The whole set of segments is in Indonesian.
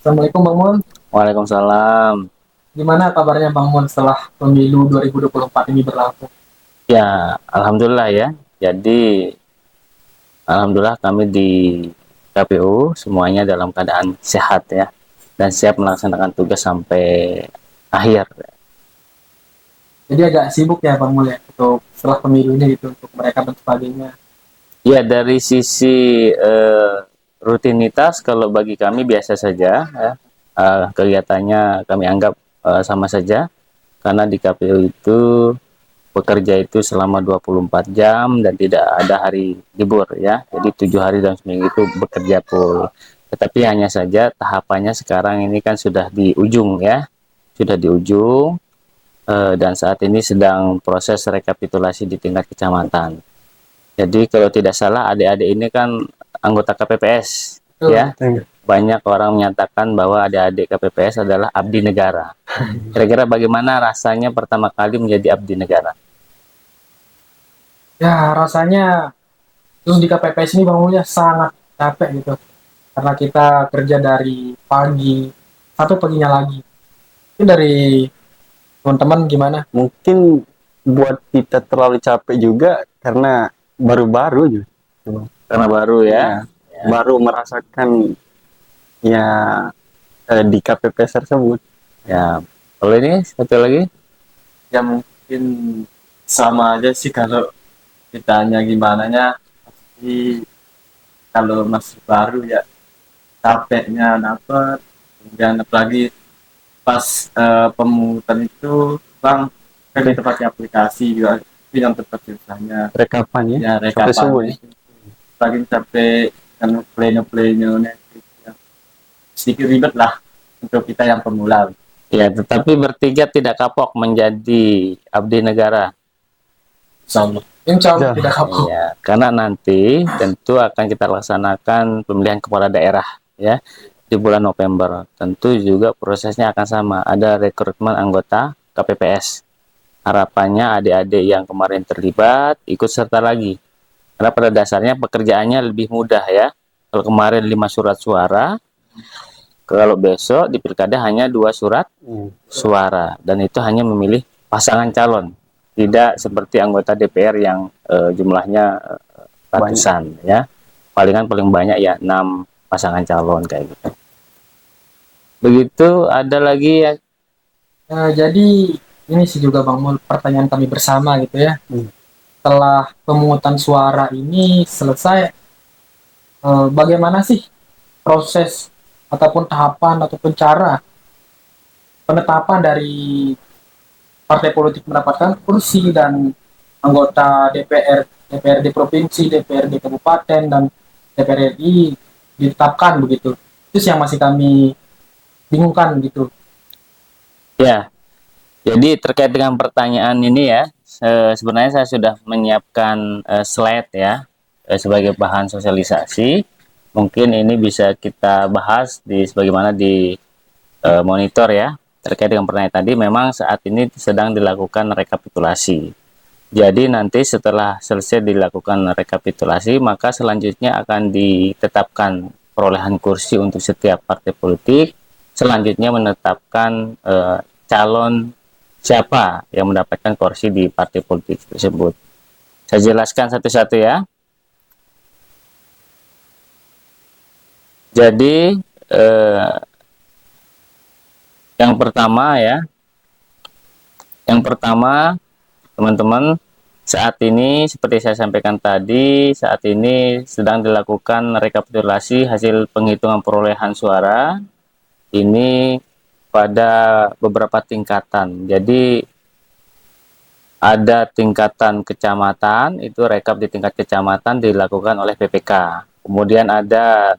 Assalamualaikum Bang Mun. Waalaikumsalam. Gimana kabarnya Bang Mun setelah pemilu 2024 ini berlangsung? Ya, alhamdulillah ya. Jadi, alhamdulillah kami di KPU semuanya dalam keadaan sehat ya dan siap melaksanakan tugas sampai akhir. Jadi agak sibuk ya Bang Mun ya untuk setelah pemilu ini gitu untuk mereka dan sebagainya. Ya, dari sisi rutinitas kalau bagi kami biasa saja ya. Kegiatannya kami anggap sama saja karena di KPU itu bekerja itu selama 24 jam dan tidak ada hari libur ya. Jadi 7 hari dalam seminggu itu bekerja full. Tetapi hanya saja tahapannya sekarang ini kan sudah di ujung ya. Sudah di ujung dan saat ini sedang proses rekapitulasi di tingkat kecamatan. Jadi kalau tidak salah adik-adik ini kan anggota KPPS Betul. ya. Banyak orang menyatakan bahwa adik-adik KPPS adalah abdi negara. Kira-kira bagaimana rasanya pertama kali menjadi abdi negara? Ya rasanya terus di KPPS ini Bang Mun ya sangat capek gitu. Karena kita kerja dari pagi, satu paginya lagi. Itu dari teman-teman gimana? Mungkin buat kita terlalu capek juga karena baru-baru juga. Karena baru ya. Ya, baru merasakan ya di KPPS tersebut. Ya, kalau ini satu lagi, Ya mungkin sama aja sih kalau ditanya gimana nya, pasti kalau masih baru ya capeknya dapat, kemudian apalagi pas pemungutan itu bang kan kita pakai aplikasi juga yang tempat biasanya Rekapan ya. ya Sampai subuh rekapan ya. lagi sampai kan pleno-pleno ya, sedikit ribet lah untuk kita yang pemula. ya, tetapi bertiga tidak kapok menjadi abdi negara. Sama Insya Allah Ya. tidak kapok. Ya, karena nanti tentu akan kita laksanakan pemilihan kepala daerah ya di bulan November. Tentu juga prosesnya akan sama. Ada rekrutmen anggota KPPS. Harapannya adik-adik yang kemarin terlibat ikut serta lagi. Karena pada dasarnya pekerjaannya lebih mudah ya. Kalau kemarin 5 surat suara, kalau besok di pilkada hanya 2 surat suara dan itu hanya memilih pasangan calon, tidak seperti anggota DPR yang jumlahnya ratusan ya, palingan paling banyak ya 6 pasangan calon kayak gitu. Begitu ada lagi ya. Jadi ini sih juga Bang Mun pertanyaan kami bersama gitu ya. Setelah pemungutan suara ini selesai, bagaimana sih proses ataupun tahapan ataupun cara penetapan dari partai politik mendapatkan kursi dan anggota DPR, DPRD provinsi, DPRD kabupaten dan DPR RI ditetapkan begitu. Itu sih yang masih kami bingungkan gitu. Ya, jadi terkait dengan pertanyaan ini ya, sebenarnya saya sudah menyiapkan slide ya sebagai bahan sosialisasi. Mungkin ini bisa kita bahas di sebagaimana di monitor ya. Terkait dengan pertanyaan tadi, memang saat ini sedang dilakukan rekapitulasi. Jadi nanti setelah selesai dilakukan rekapitulasi, maka selanjutnya akan ditetapkan perolehan kursi untuk setiap partai politik. Selanjutnya menetapkan calon siapa yang mendapatkan kursi di partai politik tersebut. Saya jelaskan satu-satu ya. Jadi yang pertama ya, teman-teman, saat ini seperti saya sampaikan tadi, saat ini sedang dilakukan rekapitulasi hasil penghitungan perolehan suara ini pada beberapa tingkatan. Jadi ada tingkatan kecamatan, itu rekap di tingkat kecamatan dilakukan oleh PPK. Kemudian ada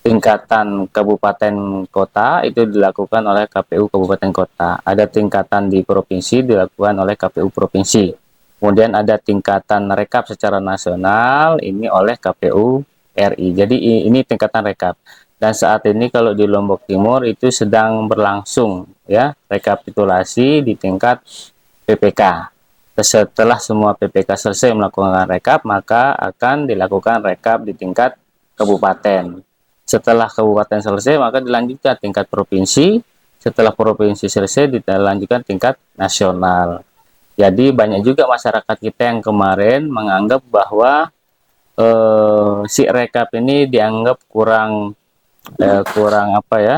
tingkatan kabupaten kota itu dilakukan oleh KPU kabupaten kota. Ada tingkatan di provinsi dilakukan oleh KPU provinsi. Kemudian ada tingkatan rekap secara nasional ini oleh KPU RI. Jadi ini tingkatan rekap. Dan saat ini kalau di Lombok Timur itu sedang berlangsung ya rekapitulasi di tingkat PPK. Setelah semua PPK selesai melakukan rekap, maka akan dilakukan rekap di tingkat kabupaten. Setelah kabupaten selesai, maka dilanjutkan tingkat provinsi. Setelah provinsi selesai, dilanjutkan tingkat nasional. Jadi banyak juga masyarakat kita yang kemarin menganggap bahwa si rekap ini dianggap kurang apa ya,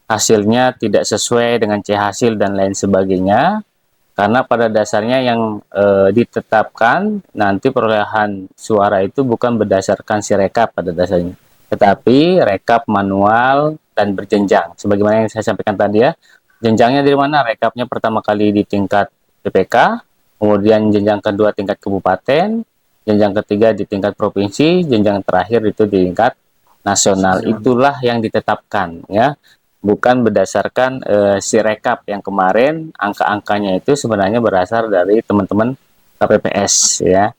hasilnya tidak sesuai dengan C hasil dan lain sebagainya, karena pada dasarnya yang ditetapkan nanti perolehan suara itu bukan berdasarkan si rekap pada dasarnya, tetapi rekap manual dan berjenjang sebagaimana yang saya sampaikan tadi ya. Jenjangnya dari mana? Rekapnya pertama kali di tingkat PPK, kemudian jenjang kedua tingkat kabupaten, jenjang ketiga di tingkat provinsi, jenjang terakhir itu di tingkat nasional. Itulah yang ditetapkan ya, bukan berdasarkan si rekap yang kemarin. Angka-angkanya itu sebenarnya berasal dari teman-teman KPPS ya.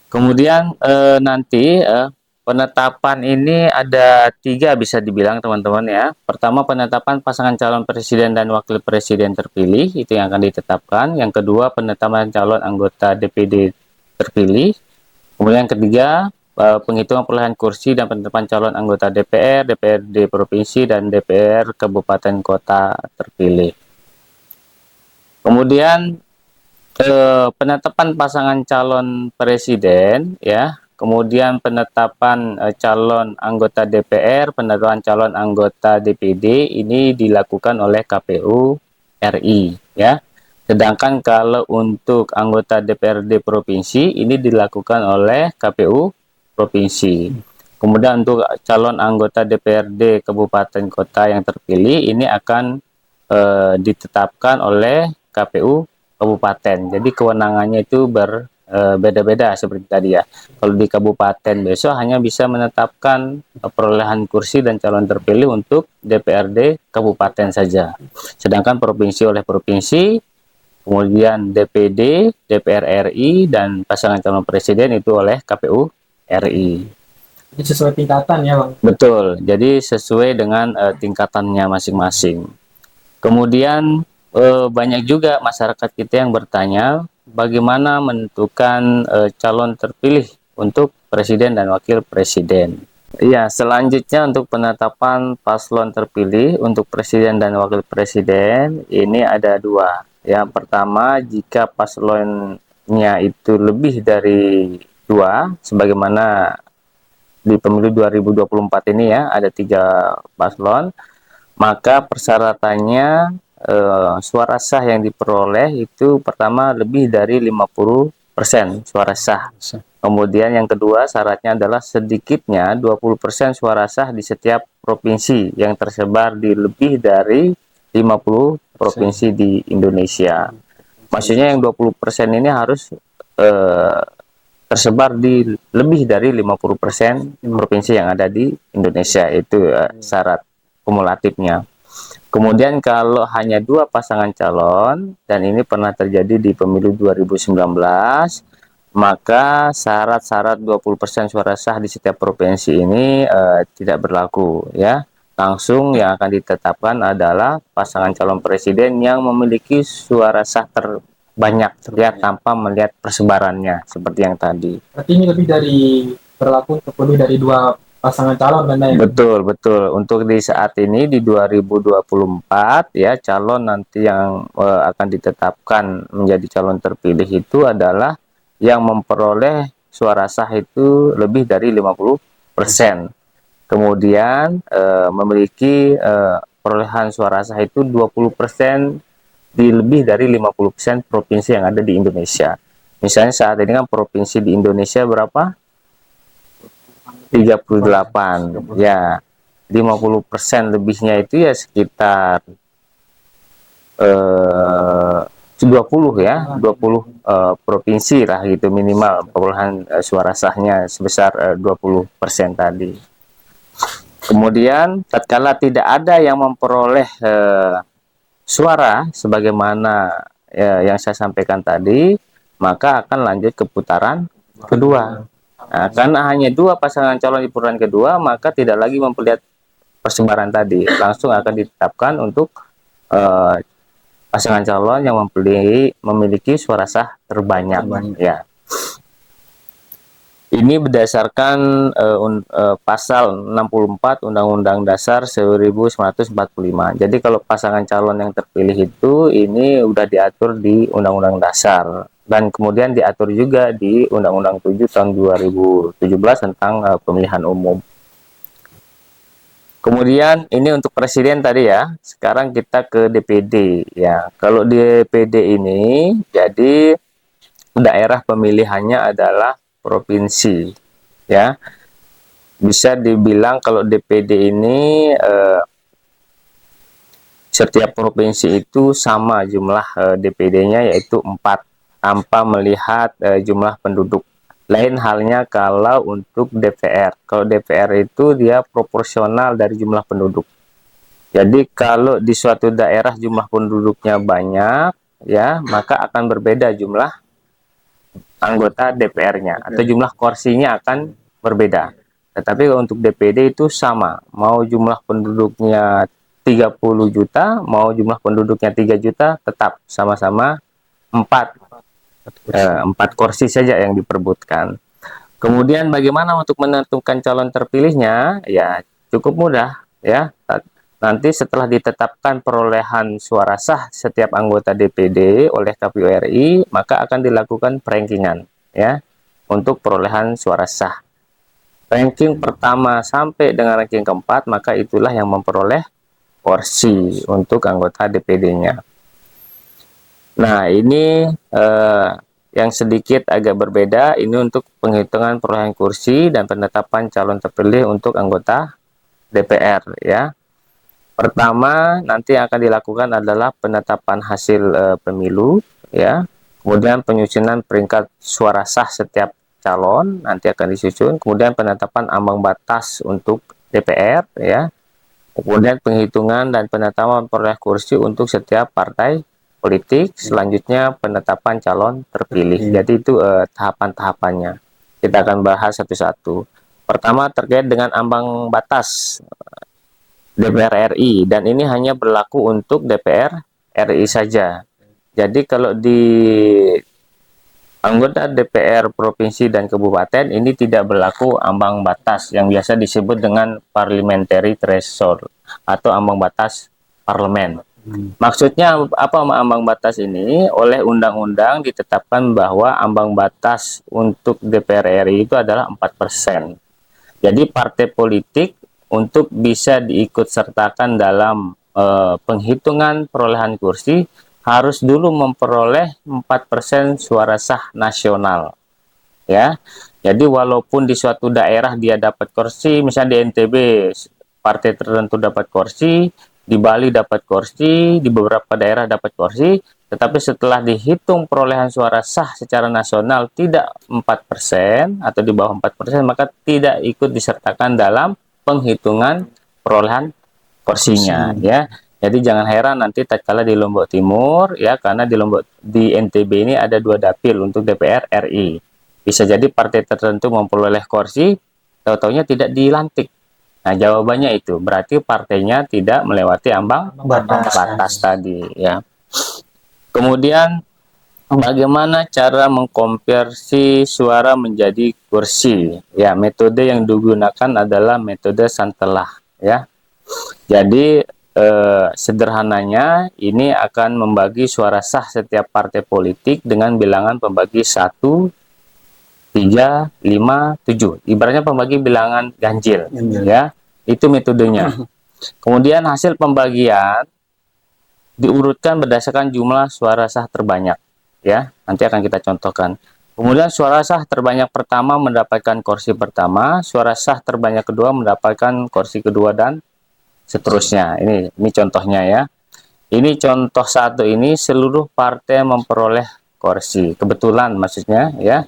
Kemudian nanti penetapan ini ada 3 bisa dibilang teman-teman ya. Pertama, penetapan pasangan calon presiden dan wakil presiden terpilih, itu yang akan ditetapkan. Yang kedua, penetapan calon anggota DPD terpilih. Kemudian yang ketiga, penghitungan perolehan kursi dan penetapan calon anggota DPR, DPRD provinsi, dan DPR kabupaten kota terpilih. Kemudian penetapan pasangan calon presiden ya, kemudian penetapan calon anggota DPR, penetapan calon anggota DPD ini dilakukan oleh KPU RI ya. Sedangkan kalau untuk anggota DPRD provinsi ini dilakukan oleh KPU provinsi. Kemudian untuk calon anggota DPRD kabupaten kota yang terpilih ini akan ditetapkan oleh KPU kabupaten. Jadi kewenangannya itu berbeda-beda seperti tadi ya. Kalau di kabupaten besok hanya bisa menetapkan perolehan kursi dan calon terpilih untuk DPRD kabupaten saja. Sedangkan provinsi oleh provinsi, kemudian DPD, DPR RI, dan pasangan calon presiden itu oleh KPU RI. Jadi sesuai tingkatan ya Bang. Betul. Jadi sesuai dengan tingkatannya masing-masing. Kemudian banyak juga masyarakat kita yang bertanya bagaimana menentukan calon terpilih untuk presiden dan wakil presiden. Iya, selanjutnya untuk penetapan paslon terpilih untuk presiden dan wakil presiden ini ada 2. Yang pertama, jika paslonnya itu lebih dari 2, sebagaimana di pemilu 2024 ini ya, ada 3 paslon, maka persyaratannya suara sah yang diperoleh itu pertama lebih dari 50% suara sah. Kemudian yang kedua syaratnya adalah sedikitnya 20% suara sah di setiap provinsi yang tersebar di lebih dari 50 provinsi di Indonesia. Maksudnya yang 20% ini harus tersebar di lebih dari 50% provinsi yang ada di Indonesia, itu syarat kumulatifnya. Kemudian kalau hanya 2 pasangan calon, dan ini pernah terjadi di pemilu 2019, maka syarat-syarat 20% suara sah di setiap provinsi ini tidak berlaku ya. Langsung yang akan ditetapkan adalah pasangan calon presiden yang memiliki suara sah terbanyak ya, tanpa melihat persebarannya seperti yang tadi. Berarti ini lebih dari berlaku untuk lebih dari 2 pasangan calon kan ya? Betul, betul. Untuk di saat ini di 2024 ya, calon nanti yang akan ditetapkan menjadi calon terpilih itu adalah yang memperoleh suara sah itu lebih dari 50%. Kemudian memiliki perolehan suara sah itu 20% di lebih dari 50% provinsi yang ada di Indonesia. Misalnya saat ini kan provinsi di Indonesia berapa? 38 ya, 50% lebihnya itu ya sekitar 20 ya, 20 provinsi lah gitu minimal perolehan suara sahnya sebesar 20% tadi. Kemudian tatkala tidak ada yang memperoleh suara sebagaimana yang saya sampaikan tadi, maka akan lanjut ke putaran kedua. Nah, karena hanya 2 pasangan calon di putaran kedua, maka tidak lagi memperlihat persebaran tadi, langsung akan ditetapkan untuk pasangan calon yang memiliki suara sah terbanyak ya. Ini berdasarkan pasal 64 Undang-Undang Dasar 1945. Jadi kalau pasangan calon yang terpilih itu ini udah diatur di Undang-Undang Dasar, dan kemudian diatur juga di Undang-Undang 7 tahun 2017 tentang pemilihan umum. Kemudian ini untuk presiden tadi ya. Sekarang kita ke DPD ya. Kalau DPD ini jadi daerah pemilihannya adalah provinsi ya. Bisa dibilang kalau DPD ini setiap provinsi itu sama jumlah DPD-nya, yaitu 4 tanpa melihat jumlah penduduk. Lain halnya kalau untuk DPR. Kalau DPR itu dia proporsional dari jumlah penduduk. Jadi kalau di suatu daerah jumlah penduduknya banyak ya, maka akan berbeda jumlah anggota DPR-nya atau jumlah kursinya akan berbeda. Tetapi untuk DPD itu sama, mau jumlah penduduknya 30 juta, mau jumlah penduduknya 3 juta, tetap sama-sama 4 kursi saja yang diperebutkan. Kemudian bagaimana untuk menentukan calon terpilihnya? Ya, cukup mudah ya. Nanti setelah ditetapkan perolehan suara sah setiap anggota DPD oleh KPU RI, maka akan dilakukan perankingan ya untuk perolehan suara sah. Ranking pertama sampai dengan ranking keempat, maka itulah yang memperoleh kursi untuk anggota DPD-nya. Nah, ini yang sedikit agak berbeda, ini untuk penghitungan perolehan kursi dan penetapan calon terpilih untuk anggota DPR ya. Pertama, nanti yang akan dilakukan adalah penetapan hasil pemilu ya. Kemudian penyusunan peringkat suara sah setiap calon nanti akan disusun. Kemudian penetapan ambang batas untuk DPR ya. Kemudian penghitungan dan penetapan perolehan kursi untuk setiap partai politik. Selanjutnya penetapan calon terpilih. Jadi itu tahapan-tahapannya. Kita akan bahas satu-satu. Pertama terkait dengan ambang batas DPR RI, dan ini hanya berlaku untuk DPR RI saja. Jadi kalau di anggota DPR provinsi dan kabupaten ini tidak berlaku ambang batas yang biasa disebut dengan parliamentary threshold atau ambang batas parlemen. Maksudnya apa ambang batas ini? Oleh undang-undang ditetapkan bahwa ambang batas untuk DPR RI itu adalah 4%. Jadi partai politik untuk bisa diikut sertakan dalam penghitungan perolehan kursi harus dulu memperoleh 4% suara sah nasional ya. Jadi walaupun di suatu daerah dia dapat kursi, misalnya di NTB partai tertentu dapat kursi, di Bali dapat kursi, di beberapa daerah dapat kursi, tetapi setelah dihitung perolehan suara sah secara nasional tidak 4% atau di bawah 4%, maka tidak ikut disertakan dalam penghitungan perolehan kursinya ya. Jadi jangan heran nanti tatkala di Lombok Timur ya, karena di NTB ini ada 2 dapil untuk DPR RI. Bisa jadi partai tertentu memperoleh kursi, tahu-taunya tidak dilantik. Nah, jawabannya itu berarti partainya tidak melewati ambang batas tadi ya. Kemudian bagaimana cara mengkonversi suara menjadi kursi? Ya, metode yang digunakan adalah metode santelah ya. Jadi sederhananya ini akan membagi suara sah setiap partai politik dengan bilangan pembagi 1, 3, 5, 7. Ibaratnya pembagi bilangan ganjil ya. Itu metodenya. Kemudian hasil pembagian diurutkan berdasarkan jumlah suara sah terbanyak ya. Nanti akan kita contohkan. Kemudian suara sah terbanyak pertama mendapatkan kursi pertama, suara sah terbanyak kedua mendapatkan kursi kedua, dan seterusnya. Ini contohnya ya. Ini contoh satu, ini seluruh partai memperoleh kursi. Kebetulan maksudnya ya.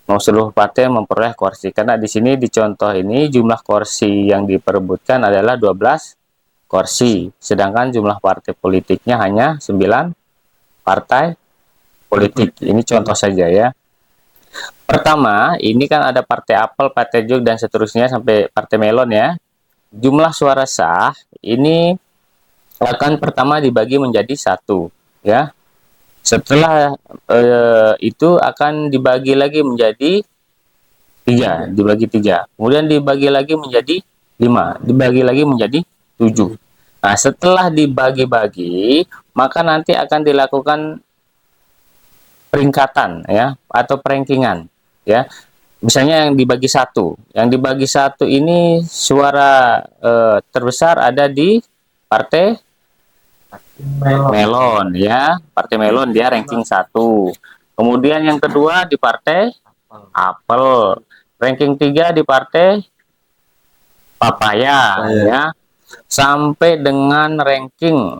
Mau seluruh partai memperoleh kursi, karena di sini di contoh ini jumlah kursi yang diperebutkan adalah 12 kursi, sedangkan jumlah partai politiknya hanya 9 partai politik. Ini contoh saja ya. Pertama, ini kan ada partai apel, partai jog, dan seterusnya sampai partai melon ya. Jumlah suara sah ini akan pertama dibagi menjadi 1 ya. Setelah itu akan dibagi lagi menjadi 3, dibagi 3. Kemudian dibagi lagi menjadi 5, dibagi lagi menjadi 7. Nah, setelah dibagi-bagi, maka nanti akan dilakukan peringkatan ya atau perankingan ya. Misalnya yang dibagi satu ini suara terbesar ada di Partai Melon ya. Partai Melon dia ranking 1. Kemudian yang kedua di Partai Apel. Ranking 3 di Partai Papaya ya. Sampai dengan ranking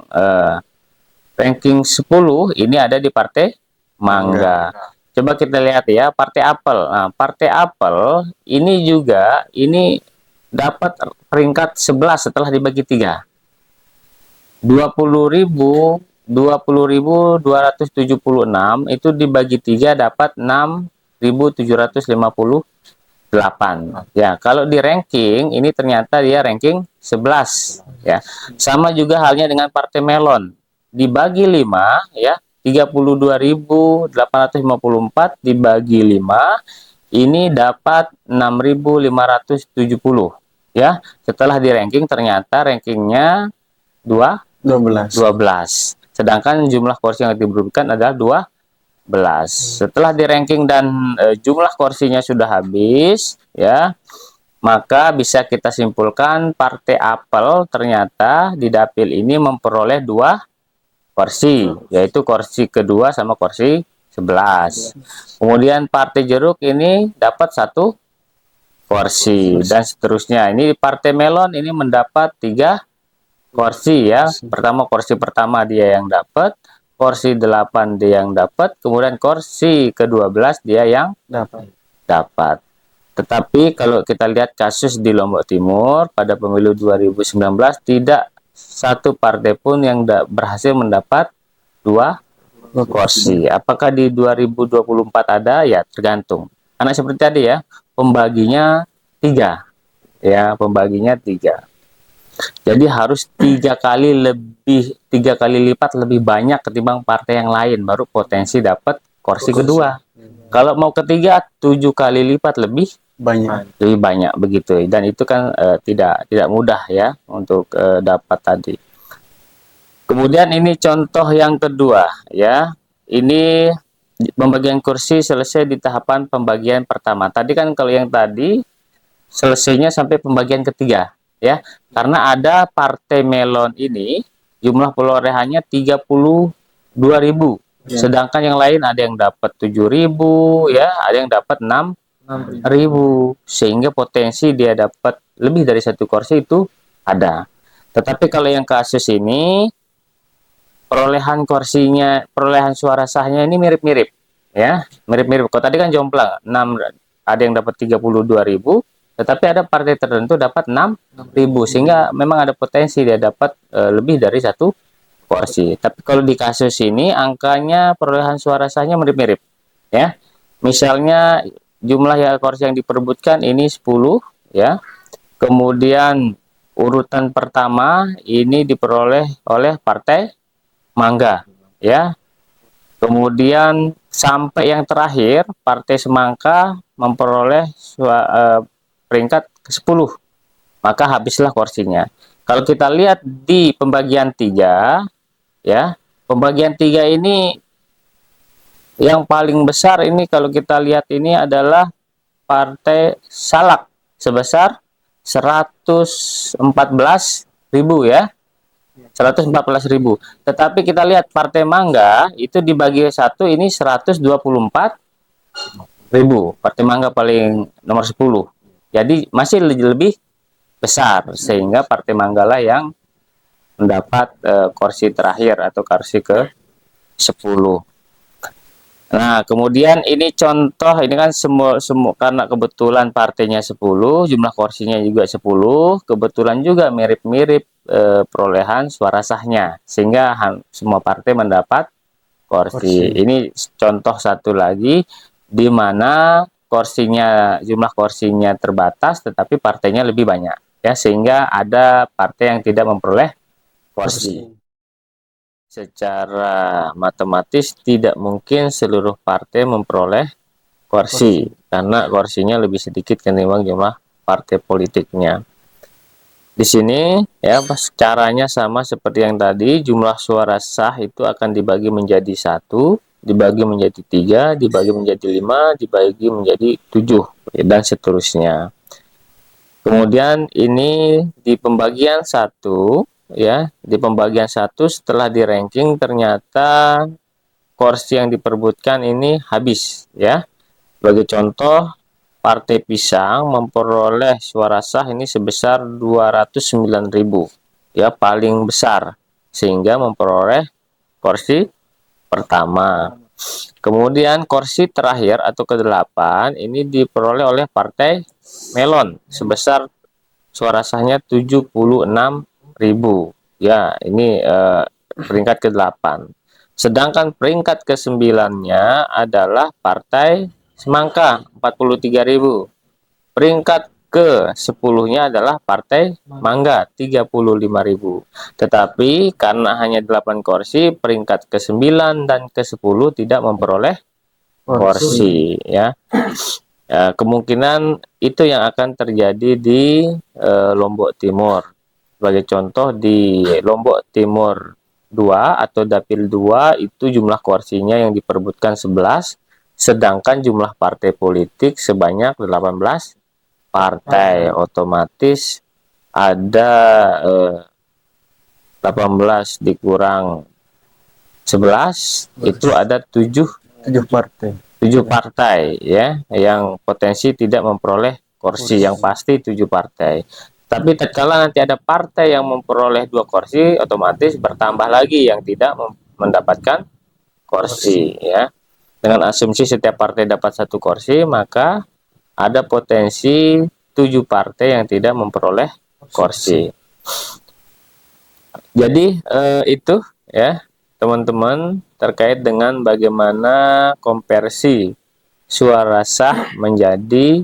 10 ini ada di Partai Mangga. Coba kita lihat ya, Partai Apel. Nah, Partai Apel ini juga dapat peringkat 11 setelah dibagi 3. 20.276 itu dibagi 3 dapat 6.758. Ya, kalau di ranking ini ternyata dia ranking 11 ya. Sama juga halnya dengan Partai Melon. Dibagi 5 ya, 32.854 dibagi 5 ini dapat 6.570 ya. Setelah di ranking ternyata rankingnya 12. Sedangkan jumlah kursi yang diperebutkan adalah 12. Setelah di ranking dan jumlah kursinya sudah habis ya, maka bisa kita simpulkan Partai Apel ternyata di dapil ini memperoleh 2 kursi, yaitu kursi kedua sama kursi 11. Kemudian Partai Jeruk ini dapat 1 kursi dan seterusnya. Ini Partai Melon ini mendapat 3 kursi ya. Kursi pertama dia yang dapat, kursi 8 dia yang dapat, kemudian kursi ke-12 dia yang dapat. Tetapi kalau kita lihat kasus di Lombok Timur pada pemilu 2019 tidak satu partai pun yang berhasil mendapat 2 kursi. Apakah di 2024 ada? Ya tergantung. Karena seperti tadi ya, pembaginya 3. Ya, pembaginya 3. Jadi harus 3 kali lipat lebih banyak ketimbang partai yang lain baru potensi dapat kursi kedua. Kalau mau ketiga 7 kali lipat lebih banyak begitu, dan itu kan tidak mudah ya untuk dapat tadi. Kemudian ini contoh yang kedua ya, ini pembagian kursi selesai di tahapan pembagian pertama. Tadi kan kalau yang tadi selesainya sampai pembagian ketiga ya, karena ada Partai Melon ini jumlah perolehannya 32.000. Sedangkan yang lain ada yang dapat 7.000 ya, ada yang dapat 6.000, sehingga potensi dia dapat lebih dari 1 kursi itu ada. Tetapi kalau yang kasus ini perolehan suara sahnya ini mirip-mirip ya, mirip-mirip. Kalau tadi kan jomplang 6, ada yang dapat 32.000, tetapi ada partai tertentu dapat 6.000, sehingga memang ada potensi dia dapat lebih dari 1 kursi. Tapi kalau di kasus ini angkanya perolehan suara sahnya mirip-mirip ya. Misalnya jumlah kursi yang diperebutkan ini 10 ya. Kemudian urutan pertama ini diperoleh oleh Partai Mangga ya. Kemudian sampai yang terakhir Partai Semangka memperoleh peringkat ke-10. Maka habislah kursinya. Kalau kita lihat di pembagian 3 ya, pembagian 3 ini yang paling besar ini kalau kita lihat ini adalah Partai Salak sebesar 114.000 ya. 114.000. Tetapi kita lihat Partai Mangga itu dibagi 1 ini 124.000. Partai Mangga paling nomor 10. Jadi masih lebih besar, sehingga Partai Mangga lah yang mendapat kursi terakhir atau kursi ke-10. Nah, kemudian ini contoh, ini kan semua karena kebetulan partainya 10, jumlah kursinya juga 10, kebetulan juga mirip-mirip perolehan suara sahnya, sehingga semua partai mendapat kursi. Ini contoh satu lagi di mana jumlah kursinya terbatas tetapi partainya lebih banyak ya, sehingga ada partai yang tidak memperoleh kursi. Secara matematis tidak mungkin seluruh partai memperoleh kursi karena kursinya lebih sedikit ketimbang jumlah partai politiknya. Di sini ya caranya sama seperti yang tadi, jumlah suara sah itu akan dibagi menjadi 1, dibagi menjadi 3, dibagi menjadi 5, dibagi menjadi 7, dan seterusnya. Kemudian ini di pembagian 1 ya, di pembagian 1 setelah di ranking ternyata kursi yang diperebutkan ini habis ya. Sebagai contoh, Partai Pisang memperoleh suara sah ini sebesar 209.000 ya, paling besar, sehingga memperoleh kursi pertama. Kemudian kursi terakhir atau ke-8 ini diperoleh oleh Partai Melon sebesar suara sahnya 76.000 ya, ini peringkat ke-8. Sedangkan peringkat ke-9-nya adalah Partai Semangka 43.000. Peringkat ke-10-nya adalah Partai Mangga 35.000. Tetapi karena hanya 8 kursi, peringkat ke-9 dan ke-10 tidak memperoleh kursi ya. Kemungkinan itu yang akan terjadi di Lombok Timur. Sebagai contoh, di Lombok Timur 2 atau Dapil 2 itu jumlah kursinya yang diperebutkan 11, sedangkan jumlah partai politik sebanyak 18 partai. Otomatis ada 18 dikurang 11 itu ada 7 partai. 7 partai ya, yang potensi tidak memperoleh kursi, yang pasti 7 partai. Tapi tatkala nanti ada partai yang memperoleh 2 kursi, otomatis bertambah lagi yang tidak mendapatkan kursi ya. Dengan asumsi setiap partai dapat 1 kursi, maka ada potensi 7 partai yang tidak memperoleh kursi. Jadi itu ya teman-teman terkait dengan bagaimana konversi suara sah menjadi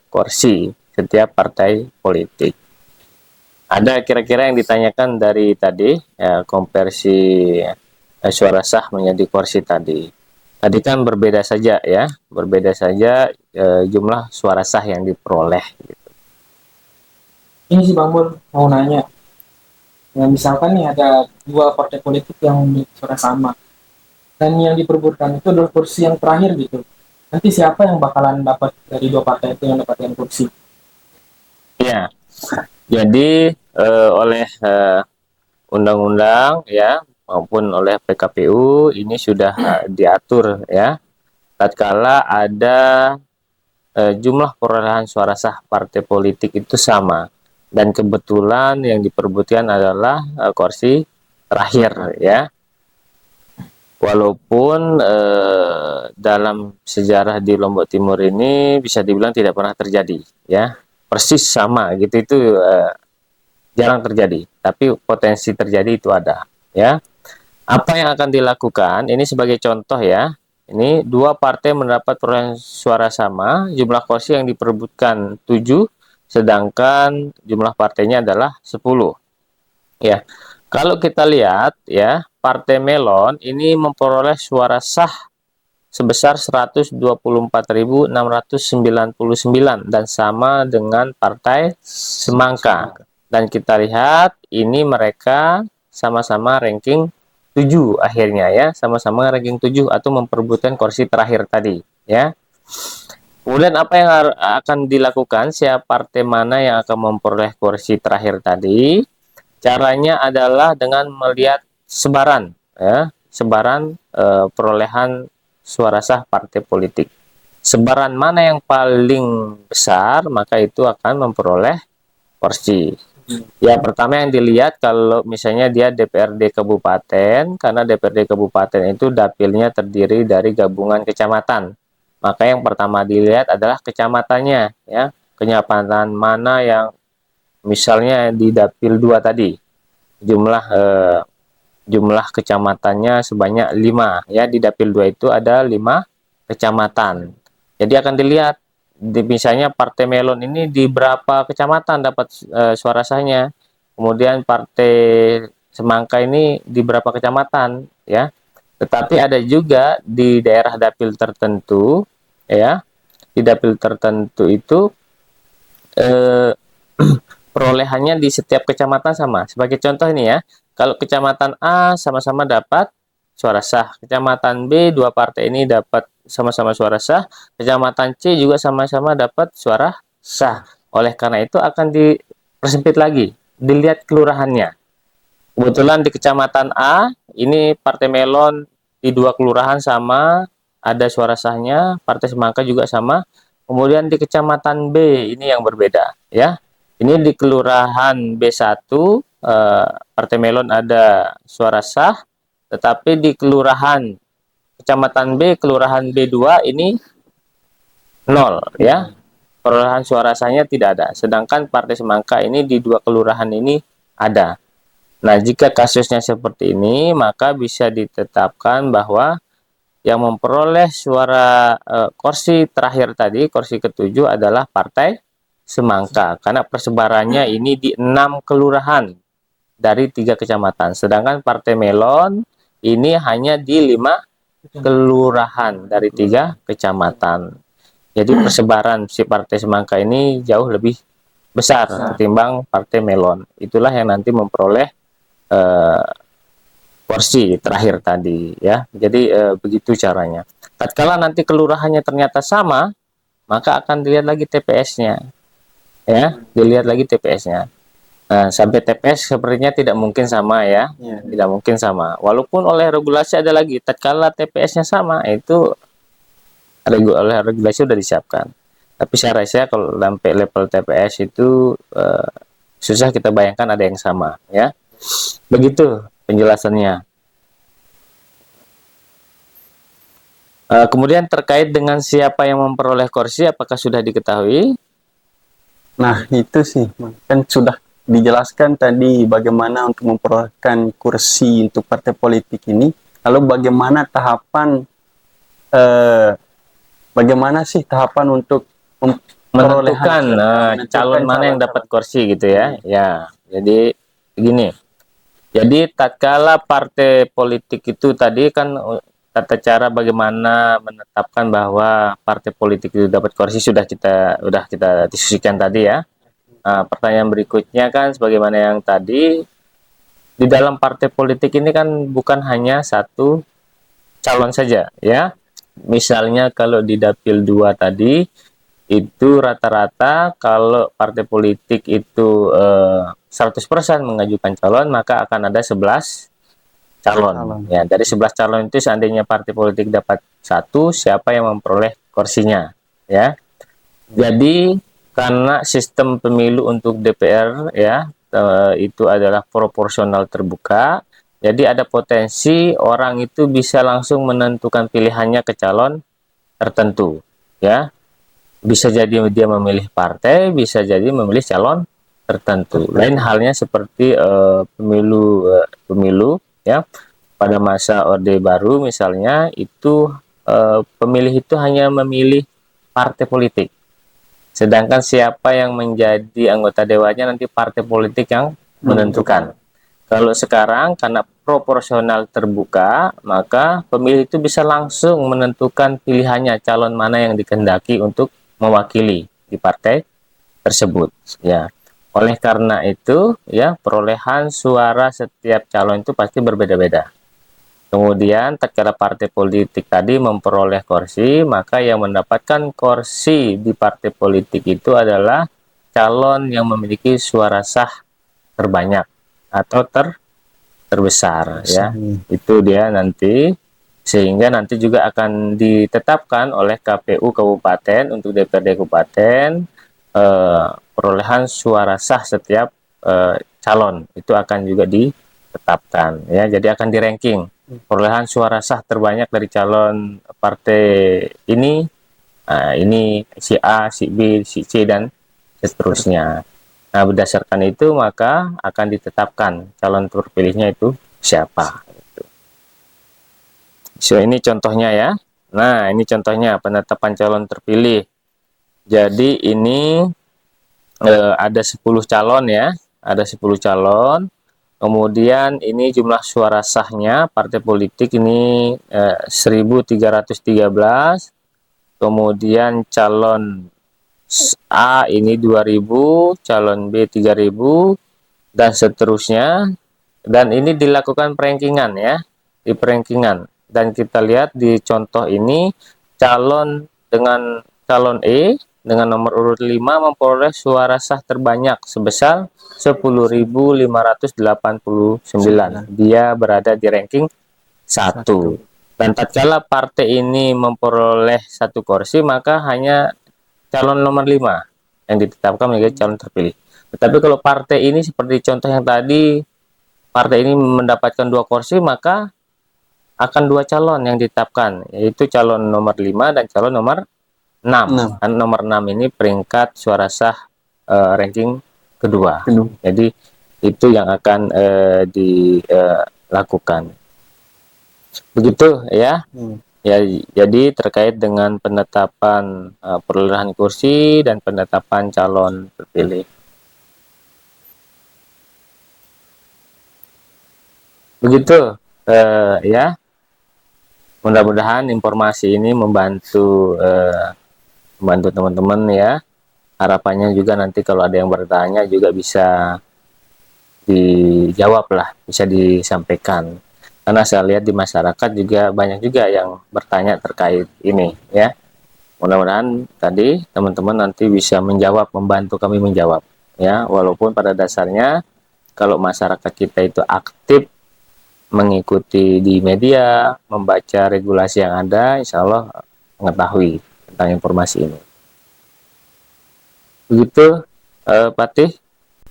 kursi setiap partai politik. Ada kira-kira yang ditanyakan dari tadi ya, konversi suara sah menjadi kursi tadi. Tadi kan berbeda saja ya, berbeda saja jumlah suara sah yang diperoleh. Gitu. Ini sih Bang Mul mau nanya, ya, misalkan nih ada 2 partai politik yang memiliki suara sama, dan yang diperebutkan itu adalah kursi yang terakhir gitu. Nanti siapa yang bakalan dapat dari 2 partai itu yang dapatkan kursi? Ya, jadi oleh undang-undang ya maupun oleh PKPU ini sudah diatur ya. Tatkala ada jumlah perolehan suara sah partai politik itu sama, dan kebetulan yang diperebutkan adalah kursi terakhir ya. Walaupun dalam sejarah di Lombok Timur ini bisa dibilang tidak pernah terjadi ya, persis sama gitu, itu jarang terjadi, tapi potensi terjadi itu ada ya. Apa yang akan dilakukan ini sebagai contoh ya, ini 2 partai mendapat perolehan suara sama, jumlah kursi yang diperebutkan 7, sedangkan jumlah partainya adalah 10 ya. Kalau kita lihat ya, Partai Melon ini memperoleh suara sah sebesar 124.699 dan sama dengan Partai Semangka. Dan kita lihat ini mereka sama-sama ranking 7 akhirnya ya, sama-sama ranking 7 atau memperebutkan kursi terakhir tadi ya. Kemudian apa yang akan dilakukan, siapa partai mana yang akan memperoleh kursi terakhir tadi? Caranya adalah dengan melihat sebaran ya, sebaran perolehan suara sah partai politik. Sebaran mana yang paling besar, maka itu akan memperoleh kursi. Ya, pertama yang dilihat kalau misalnya dia DPRD kabupaten, karena DPRD kabupaten itu dapilnya terdiri dari gabungan kecamatan. Maka yang pertama dilihat adalah kecamatannya ya. Kecamatan mana yang misalnya di dapil 2 tadi jumlah kecamatannya sebanyak 5 ya, di dapil 2 itu ada 5 kecamatan. Jadi akan dilihat misalnya Partai Melon ini di berapa kecamatan dapat suara sahnya, kemudian Partai Semangka ini di berapa kecamatan ya. Tetapi ada juga di daerah dapil tertentu ya, di dapil tertentu itu eh, perolehannya di setiap kecamatan sama. Sebagai contoh ini ya, kalau kecamatan A sama-sama dapat suara sah, kecamatan B dua partai ini dapat sama-sama suara sah, kecamatan C juga sama-sama dapat suara sah. Oleh karena itu akan dipersempit lagi, dilihat kelurahannya. Kebetulan di kecamatan A ini Partai Melon di dua kelurahan sama, ada suara sahnya, Partai Semangka juga sama. Kemudian di kecamatan B ini yang berbeda ya. Ini di kelurahan B1 Partai Melon ada suara sah, tetapi di kelurahan kecamatan B, kelurahan B2 ini nol ya. Perolehan suara sahnya tidak ada. Sedangkan Partai Semangka ini di dua kelurahan ini ada. Nah, jika kasusnya seperti ini, maka bisa ditetapkan bahwa yang memperoleh suara kursi terakhir tadi, kursi ketujuh adalah Partai Semangka. Karena persebarannya ini di 6 kelurahan dari 3 kecamatan. Sedangkan Partai Melon ini hanya di 5 kelurahan dari 3 kecamatan. Jadi persebaran si Partai Semangka ini jauh lebih besar ketimbang Partai Melon. Itulah yang nanti memperoleh kursi terakhir tadi ya. Jadi begitu caranya. Tatkala nanti kelurahannya ternyata sama, maka akan dilihat lagi TPS-nya ya, dilihat lagi TPS-nya. Nah, sampai TPS sepertinya tidak mungkin sama ya, tidak mungkin sama. Walaupun oleh regulasi ada lagi, tatkala TPS-nya sama itu oleh regulasi sudah disiapkan. Tapi saya rasa kalau sampai level TPS itu susah kita bayangkan ada yang sama ya. Begitu penjelasannya. Kemudian terkait dengan siapa yang memperoleh kursi, apakah sudah diketahui? Nah, itu sih, kan sudah dijelaskan tadi bagaimana untuk memperolehkan kursi untuk partai politik ini. Lalu bagaimana tahapan, bagaimana sih tahapan untuk Menentukan calon mana yang dapat kursi gitu ya. Ya, jadi begini. Jadi tatkala partai politik itu tadi kan tata cara bagaimana menetapkan bahwa partai politik itu dapat kursi sudah kita diskusikan tadi ya. Nah, pertanyaan berikutnya kan sebagaimana yang tadi, di dalam partai politik ini kan bukan hanya satu calon saja ya. Misalnya kalau di dapil 2 tadi itu rata-rata kalau partai politik itu 100% mengajukan calon, maka akan ada 11 calon. Ya, dari 11 calon itu seandainya partai politik dapat satu, siapa yang memperoleh kursinya ya. Jadi karena sistem pemilu untuk DPR ya itu adalah proporsional terbuka, jadi ada potensi orang itu bisa langsung menentukan pilihannya ke calon tertentu ya. Bisa jadi dia memilih partai, bisa jadi memilih calon tertentu. Lain halnya seperti pemilu ya, pada masa Orde Baru misalnya itu pemilih itu hanya memilih partai politik. Sedangkan siapa yang menjadi anggota dewannya nanti partai politik yang menentukan. Kalau sekarang karena proporsional terbuka, maka pemilih itu bisa langsung menentukan pilihannya calon mana yang dikehendaki untuk mewakili di partai tersebut ya. Oleh karena itu ya, perolehan suara setiap calon itu pasti berbeda-beda. Kemudian tatkala partai politik tadi memperoleh kursi, maka yang mendapatkan kursi di partai politik itu adalah calon yang memiliki suara sah terbanyak atau terbesar ya. Itu dia nanti, sehingga nanti juga akan ditetapkan oleh KPU Kabupaten untuk DPRD Kabupaten perolehan suara sah setiap calon itu akan juga ditetapkan ya. Jadi akan di ranking perolehan suara sah terbanyak dari calon partai ini, ini si A, si B, si C dan seterusnya. Nah, berdasarkan itu maka akan ditetapkan calon terpilihnya itu siapa. So, ini contohnya ya. Nah, ini contohnya penetapan calon terpilih. Jadi ini ada 10 calon ya. Ada 10 calon. Kemudian ini jumlah suara sahnya partai politik ini 1313. kemudian calon A ini 2000, calon B 3000, dan seterusnya. Dan ini dilakukan rankingan ya, di rankingan. Dan kita lihat di contoh ini, calon E dengan nomor urut 5 memperoleh suara sah terbanyak sebesar 10.589. Dia berada di ranking 1. Dan tatkala partai ini memperoleh 1 kursi, maka hanya calon nomor 5 yang ditetapkan menjadi calon terpilih. Tetapi kalau partai ini seperti contoh yang tadi, partai ini mendapatkan 2 kursi, maka akan 2 calon yang ditetapkan, yaitu calon nomor 5 dan calon nomor 6. Kan nomor 6 ini peringkat suara sah ranking kedua. Jadi itu yang akan dilakukan. Begitu ya. Ya, jadi terkait dengan penetapan perolehan kursi dan penetapan calon terpilih. Begitu ya. Mudah-mudahan informasi ini membantu teman-teman ya. Harapannya juga nanti kalau ada yang bertanya juga bisa dijawab lah, bisa disampaikan. Karena saya lihat di masyarakat juga banyak juga yang bertanya terkait ini ya. Mudah-mudahan tadi teman-teman nanti bisa menjawab, membantu kami menjawab ya. Walaupun pada dasarnya kalau masyarakat kita itu aktif mengikuti di media, membaca regulasi yang ada, insya Allah mengetahui tentang informasi ini. Begitu Patih.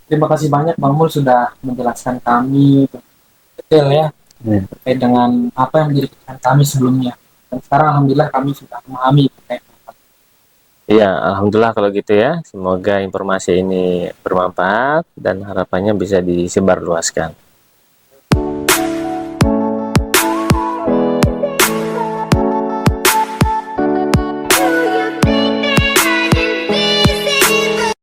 Terima kasih banyak Bang Mul sudah menjelaskan kami detail ya terkait dengan apa yang menjadi pikiran kami sebelumnya. Dan sekarang alhamdulillah kami sudah memahami terkait. Iya, alhamdulillah kalau gitu ya. Semoga informasi ini bermanfaat dan harapannya bisa disebarluaskan.